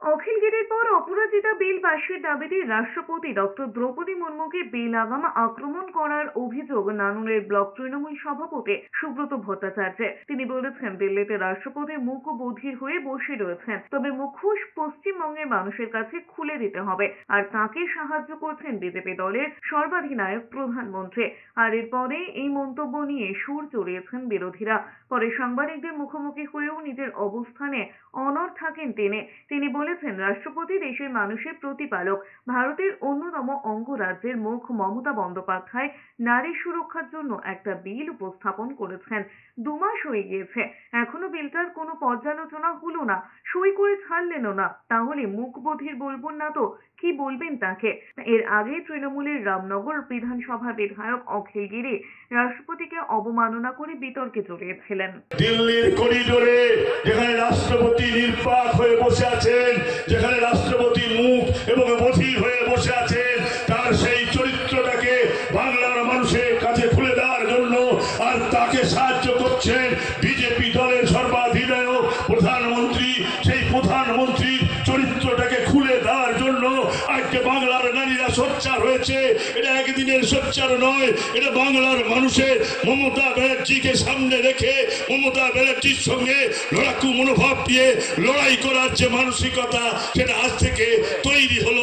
অখিলগিরির পর অপরাজিতা বিল পাশের দাবিতে রাষ্ট্রপতি ডক্টর দ্রৌপদী মুর্মুকে বেলাগাম আক্রমণ করার অভিযোগ নানুরের ব্লক তৃণমূল সভাপতি সুব্রত ভট্টাচার্যের। তিনি বলেছেন, দিল্লিতে রাষ্ট্রপতি মুখ বধির হয়ে বসে রয়েছেন, তবে মুখোশ পশ্চিমবঙ্গের মানুষের কাছে খুলে দিতে হবে। আর তাকে সাহায্য করছেন বিজেপি দলের সর্বাধিনায়ক প্রধানমন্ত্রী। আর এরপরে এই মন্তব্য নিয়ে সুর চড়িয়েছেন বিরোধীরা। পরে সাংবাদিকদের মুখোমুখি হয়েও নিজের অবস্থানে অনড় থাকেন তিনি বলেছেন, রাষ্ট্রপতি দেশের মানুষের প্রতিপালক। ভারতের অন্যতম অঙ্গরাজ্যের মুখ মমতা বন্দ্যোপাধ্যায় নারী সুরক্ষার জন্য একটা বিল উপস্থাপন করেছেন। 2 মাস হয়ে গিয়েছে, এখনো বিলটার কোনো পর্যালোচনা হলো না, সই করে ছাড়লেনও না। তাহলে মুখ বধির বলবেন না তো কি বলবেন তাকে? এর আগে তৃণমূলের রামনগর বিধানসভা বিধায়ক অখিল গিরি রাষ্ট্রপতিকে অবমাননা করে বিতর্কে জড়িয়েছিলেন। দিল্লির করিডোরে যেখানে রাষ্ট্রপতি নির্বাক হয়ে বসে আছেন, যেখানে রাষ্ট্রপতি মুখ এবং বধির হয়ে বসে আছেন, তার সেই চরিত্রটাকে বাংলার মানুষের কাছে খুলে দেওয়ার জন্য আর তাকে সাহায্য করছেন বিজেপি দলের সর্বাধিনায়ক প্রধানমন্ত্রী। সেই প্রধানমন্ত্রীর চরিত্রটাকে খুলে দেওয়ার জন্য আজকে বাংলার নারীরা সোচ্চার হয়েছে। এটা একদিনের সোচ্চার নয়, এটা বাংলার মানুষের মমতা ব্যানার্জিকে সামনে রেখে মমতা ব্যানার্জির সঙ্গে লড়াকু মনোভাব দিয়ে লড়াই করার যে মানসিকতা, সেটা আজ থেকে তৈরি হলো।